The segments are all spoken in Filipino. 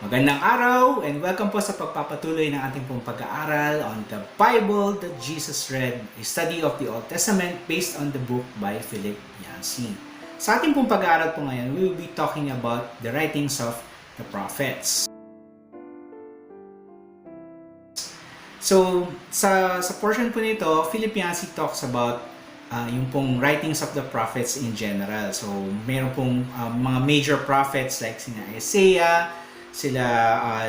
Magandang araw and welcome po sa pagpapatuloy ng ating pong pag-aaral on the Bible that Jesus read, a study of the Old Testament based on the book by Philip Yancey. Sa ating pong pag-aaral po ngayon, we will be talking about the writings of the prophets. So, sa portion po nito, Philip Yancey talks about yung pong writings of the prophets in general. So, meron pong mga major prophets like sina Isaiah, sila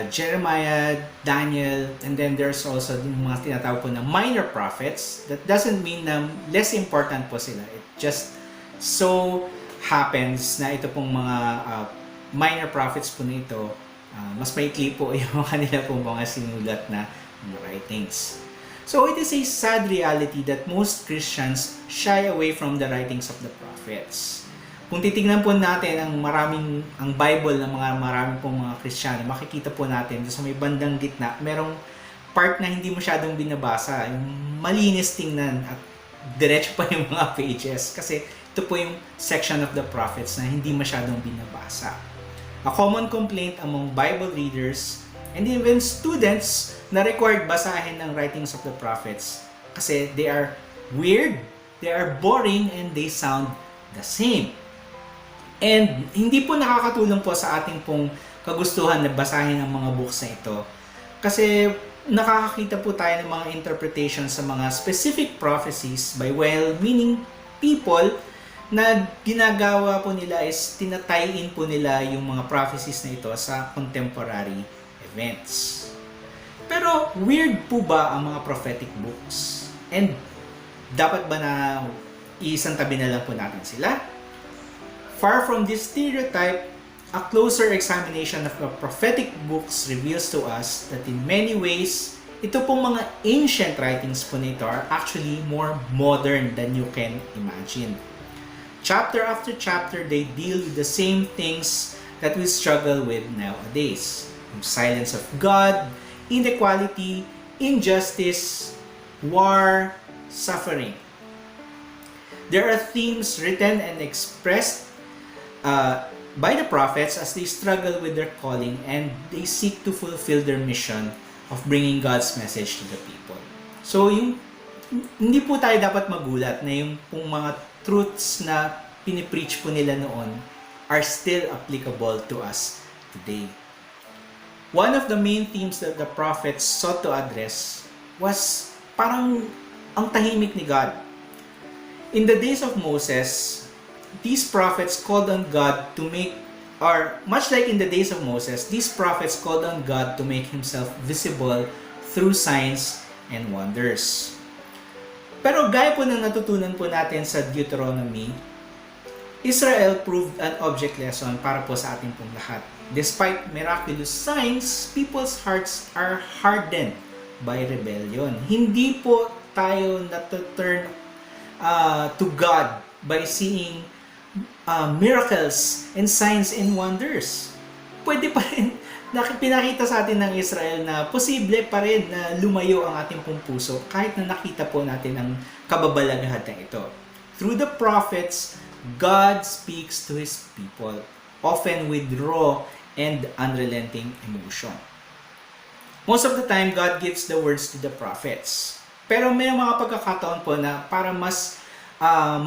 Jeremiah, Daniel, and then there's also yung mga tinatawag po na minor prophets. That doesn't mean na less important po sila. It just so happens na ito pong mga minor prophets po nito, mas maikli po yung kanila pong mga sinulat na writings. So it is a sad reality that most Christians shy away from the writings of the prophets. Kung titingnan po natin ang Bible ng maraming pong mga Kristiyano, makikita po natin sa may bandang gitna, merong part na hindi masyadong binabasa, yung malinis tingnan at diretso pa yung mga pages kasi ito po yung section of the prophets na hindi masyadong binabasa. A common complaint among Bible readers and even students na required basahin ng writings of the prophets kasi they are weird, they are boring, and they sound the same. And hindi po nakakatulong po sa ating pong kagustuhan na basahin ang mga books na ito. Kasi nakakakita po tayo ng mga interpretation sa mga specific prophecies by well-meaning people na ginagawa po nila is tinatay-in po nila yung mga prophecies na ito sa contemporary events. Pero weird po ba ang mga prophetic books? And dapat ba na iisang tabi na lang po natin sila? Far from this stereotype, a closer examination of the prophetic books reveals to us that in many ways, ito pong mga ancient writings po nito are actually more modern than you can imagine. Chapter after chapter, they deal with the same things that we struggle with nowadays. Yung silence of God, inequality, injustice, war, suffering. There are themes written and expressed by the prophets as they struggle with their calling and they seek to fulfill their mission of bringing God's message to the people. So, hindi po tayo dapat magulat na yung pong mga truths na pinipreach po nila noon are still applicable to us today. One of the main themes that the prophets sought to address was parang ang tahimik ni God. In the days of Moses, these prophets called on God to make, or much like in the days of Moses, these prophets called on God to make Himself visible through signs and wonders. Pero gaya po ng natutunan po natin sa Deuteronomy, Israel proved an object lesson para po sa ating pong lahat. Despite miraculous signs, people's hearts are hardened by rebellion. Hindi po tayo natu-turn to God by seeing miracles and signs and wonders. Pwede pa rin, pinakita sa atin ng Israel na posible pa rin na lumayo ang ating pong puso kahit na nakita po natin ang kababalaghan na ito. Through the prophets, God speaks to His people, often with raw and unrelenting emotion. Most of the time, God gives the words to the prophets. Pero may mga pagkakataon po na para mas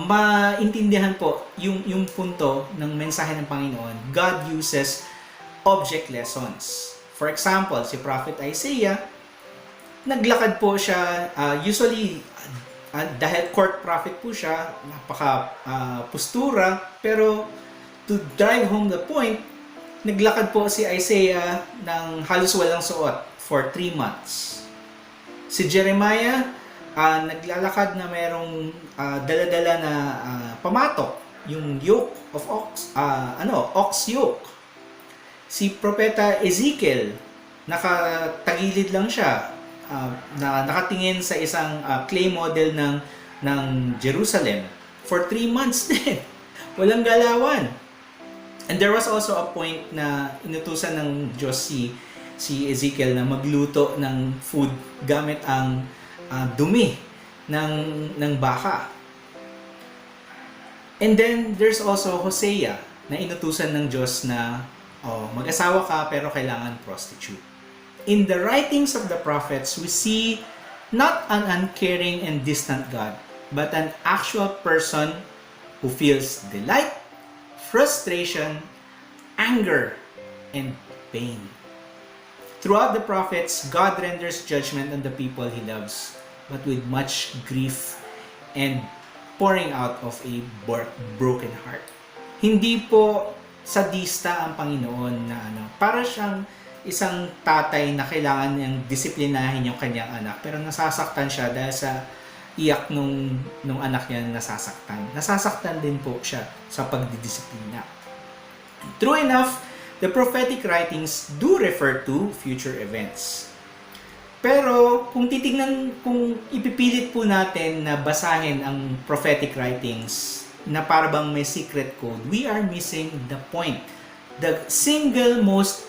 maintindihan po yung punto ng mensahe ng Panginoon, God uses object lessons. For example, si Prophet Isaiah, naglakad po siya, usually dahil court prophet po siya, napaka-pustura, pero to drive home the point, naglakad po si Isaiah ng halos walang suot for 3 months. Si Jeremiah, naglalakad na merong dala-dala na pamatok, yung yoke of ox yoke. Si Propeta Ezekiel, nakatagilid lang siya, na nakatingin sa isang clay model ng Jerusalem for 3 months din. Walang galawan. And there was also a point na inutusan ng Diyos si Ezekiel na magluto ng food gamit ang dumi ng baka. And then, there's also Hosea na inutusan ng Diyos na mag-asawa ka pero kailangan prostitute. In the writings of the prophets, we see not an uncaring and distant God, but an actual person who feels delight, frustration, anger, and pain. Throughout the prophets, God renders judgment on the people He loves, but with much grief and pouring out of a broken heart. Hindi po sadista ang Panginoon na para siyang isang tatay na kailangan niyang disiplinahin yung kanyang anak, pero nasasaktan siya dahil sa iyak nung anak niya nasasaktan. Nasasaktan din po siya sa pagdidisiplina. True enough, the prophetic writings do refer to future events. Pero kung ipipilit po natin na basahin ang prophetic writings na para bang may secret code, we are missing the point. The single most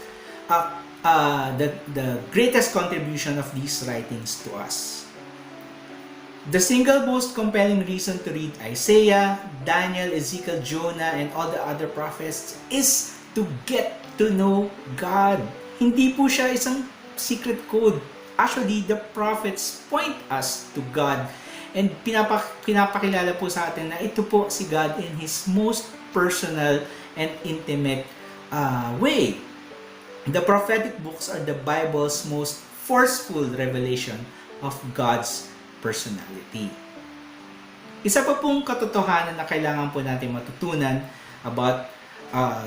the greatest contribution of these writings to us. The single most compelling reason to read Isaiah, Daniel, Ezekiel, Jonah, and all the other prophets is to get to know God. Hindi po siya isang secret code. Actually, the prophets point us to God. And pinapakilala po sa atin na ito po si God in His most personal and intimate way. The prophetic books are the Bible's most forceful revelation of God's personality. Isa pa pong katotohanan na kailangan po natin matutunan about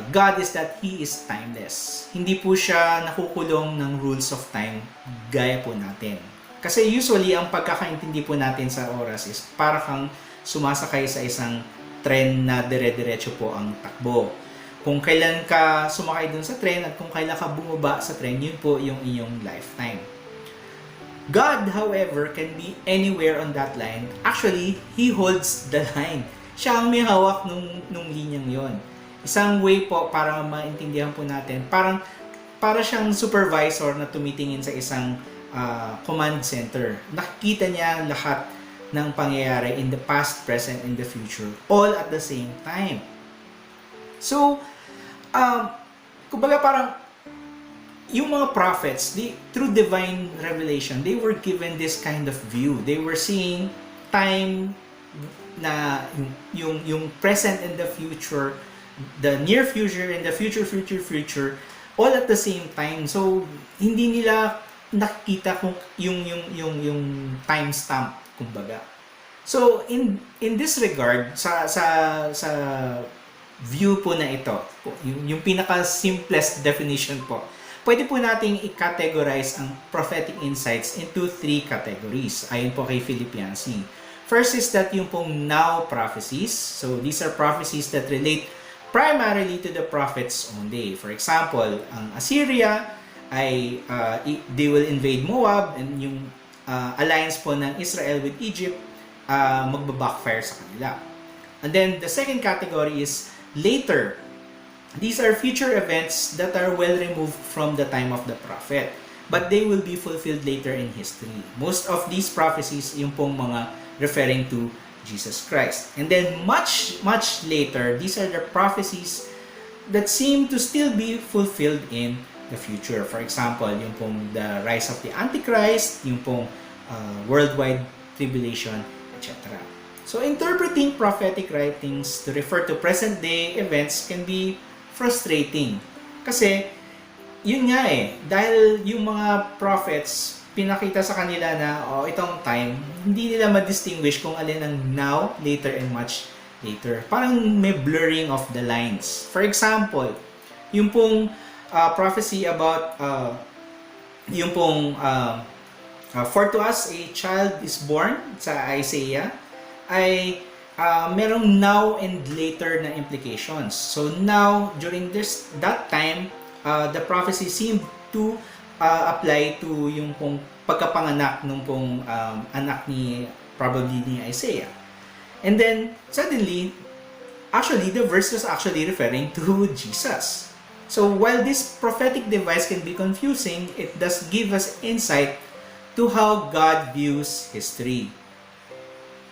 God is that He is timeless. Hindi po siya nakukulong ng rules of time gaya po natin. Kasi usually, ang pagkakaintindi po natin sa oras is para kang sumasakay sa isang tren na dire-diretso po ang takbo. Kung kailan ka sumakay dun sa tren at kung kailan ka bumaba sa tren, yun po yung inyong lifetime. God, however, can be anywhere on that line. Actually, He holds the line. Siya ang may hawak nung linyang yon. Isang way po para maintindihan po natin, para siyang supervisor na tumitingin sa isang command center. Nakikita niya lahat ng pangyayari in the past, present, and the future, all at the same time. So, kumbaga parang yung mga prophets, through divine revelation, they were given this kind of view. They were seeing time na yung present and the future, the near future and the future, all at the same time. So, hindi nila nakikita kung yung timestamp, kumbaga. So, in this regard, sa view po na ito, yung pinaka-simplest definition po, pwede po nating i-categorize ang prophetic insights into 3 categories, ayon po kay Philip Yancey. First is that yung pong now prophecies. So, these are prophecies that relate primarily to the prophets only. For example, ang Assyria ay they will invade Moab, and yung alliance po ng Israel with Egypt magbabackfire sa kanila. And then the second category is later. These are future events that are well removed from the time of the prophet, but they will be fulfilled later in history. Most of these prophecies yung pong mga referring to Jesus Christ. And then much later, these are the prophecies that seem to still be fulfilled in the future. For example, yung pong the rise of the Antichrist, yung pong worldwide tribulation, etc. So, interpreting prophetic writings to refer to present-day events can be frustrating. Kasi, yun nga dahil yung mga prophets, pinakita sa kanila na, itong time, hindi nila ma-distinguish kung alin ang now, later, and much later. Parang may blurring of the lines. For example, yung pong prophecy about yung pong for to us a child is born sa Isaiah ay merong now and later na implications. So now, during that time, the prophecy seemed to apply to yung pong pagkapanganak nung pong anak probably ni Isaiah. And then, suddenly, actually, the verse was actually referring to Jesus. So, while this prophetic device can be confusing, it does give us insight to how God views history.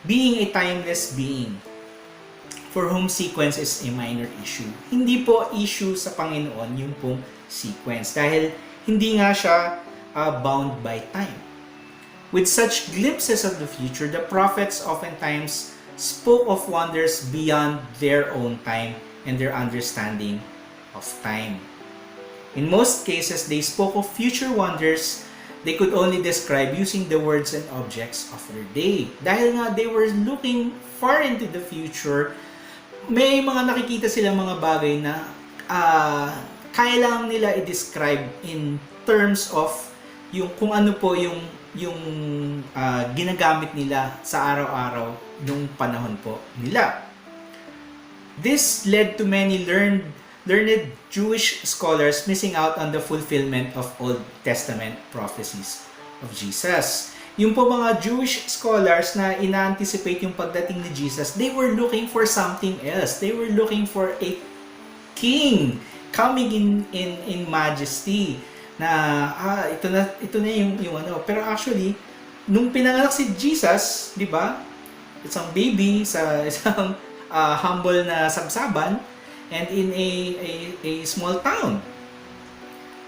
being a timeless being for whom sequence is a minor issue. Hindi po issue sa Panginoon yung pong sequence dahil hindi nga siya bound by time. With such glimpses of the future, the prophets oftentimes spoke of wonders beyond their own time and their understanding of time. In most cases, they spoke of future wonders they could only describe using the words and objects of their day. Dahil nga they were looking far into the future, may mga nakikita silang mga bagay na kaya lang nila i-describe in terms of yung kung ano po yung ginagamit nila sa araw-araw nung panahon po nila. This led to many learned Jewish scholars missing out on the fulfillment of Old Testament prophecies of Jesus. Yung po mga Jewish scholars na ina-anticipate yung pagdating ni Jesus, they were looking for something else. They were looking for a king coming in majesty. Na ito na yung ano. Pero actually, nung pinanganak si Jesus, di ba? Isang baby sa isang humble na sabsaban and in a small town.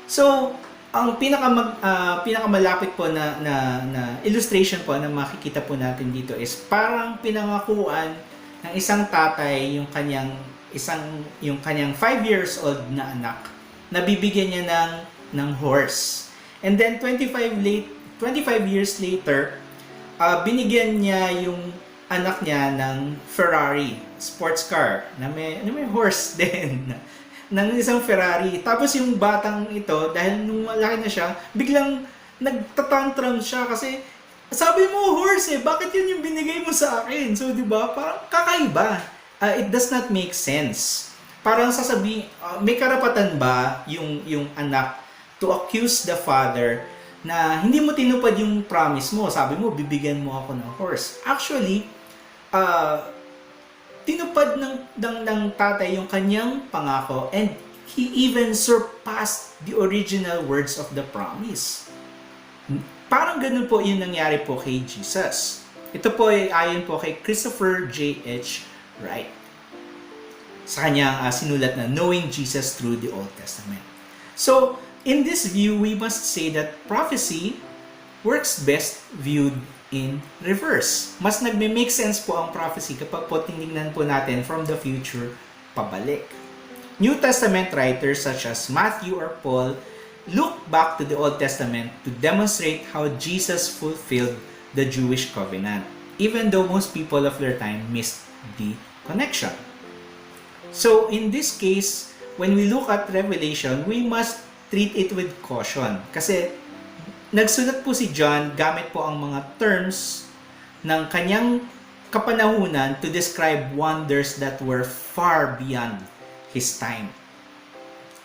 So, ang pinakamalapit po na illustration po na makikita po natin dito is parang pinangakuan ng isang tatay yung kanyang 5 years old na anak na bibigyan niya ng horse. And then 25 years later, binigyan niya yung anak niya ng Ferrari sports car na may horse din ng isang Ferrari. Tapos yung batang ito, dahil nung malaki na siya, biglang nagtatantrum siya kasi sabi mo horse bakit yun yung binigay mo sa akin? So, di ba? Parang kakaiba. It does not make sense. Parang sasabihin, may karapatan ba yung anak to accuse the father na hindi mo tinupad yung promise mo? Sabi mo, bibigyan mo ako ng horse. Actually, tinupad ng tatay yung kanyang pangako and he even surpassed the original words of the promise. Parang ganun po yung nangyari po kay Jesus. Ito po ay ayon po kay Christopher J.H. Wright sa kanyang sinulat na Knowing Jesus Through the Old Testament. So, in this view, we must say that prophecy works best viewed in reverse. Mas nagme-make sense po ang prophecy kapag po tinignan po natin from the future pabalik. New Testament writers such as Matthew or Paul look back to the Old Testament to demonstrate how Jesus fulfilled the Jewish covenant, even though most people of their time missed the connection. So in this case, when we look at Revelation, we must treat it with caution kasi nagsulat po si John gamit po ang mga terms ng kanyang kapanahunan to describe wonders that were far beyond his time.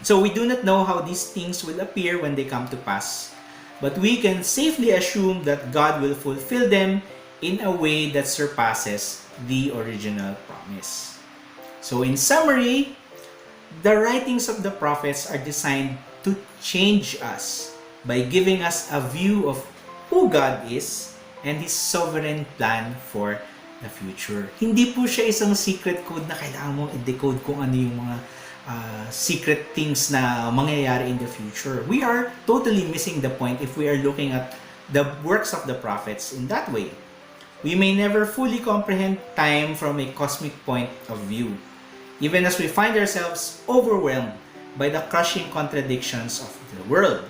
So we do not know how these things will appear when they come to pass, but we can safely assume that God will fulfill them in a way that surpasses the original promise. So in summary, the writings of the prophets are designed to change us by giving us a view of who God is and His sovereign plan for the future. Hindi po siya isang secret code na kailangan mong i-decode kung ano yung mga secret things na mangyayari in the future. We are totally missing the point if we are looking at the works of the prophets in that way. We may never fully comprehend time from a cosmic point of view, even as we find ourselves overwhelmed by the crushing contradictions of the world.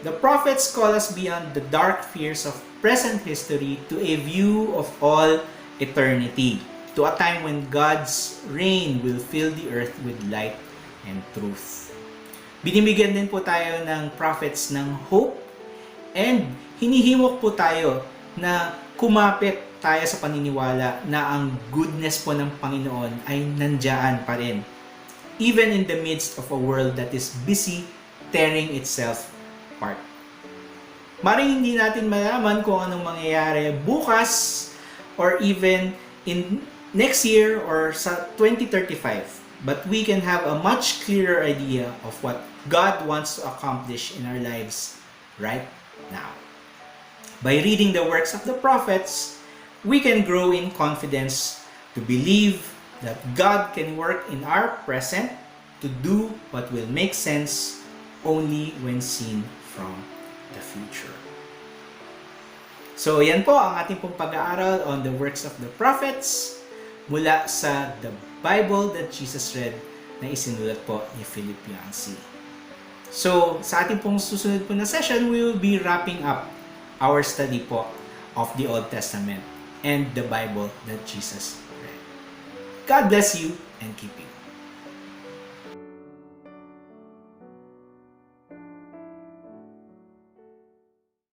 The prophets call us beyond the dark fears of present history to a view of all eternity, to a time when God's reign will fill the earth with light and truth. Binibigyan din po tayo ng prophets ng hope and hinihimok po tayo na kumapit tayo sa paniniwala na ang goodness po ng Panginoon ay nandiyan pa rin, even in the midst of a world that is busy tearing itself apart. Maring hindi natin malaman kung anong mangyayari bukas or even in next year or sa 2035, but we can have a much clearer idea of what God wants to accomplish in our lives right now. By reading the works of the prophets, we can grow in confidence to believe that God can work in our present to do what will make sense only when seen from the future. So yan po ang ating pong pag-aaral on the works of the prophets mula sa The Bible That Jesus Read na isinulat po ni Philip Yancey. So sa ating pong susunod po na session, we will be wrapping up our study po of the Old Testament and the Bible that Jesus read. God bless you and keep you.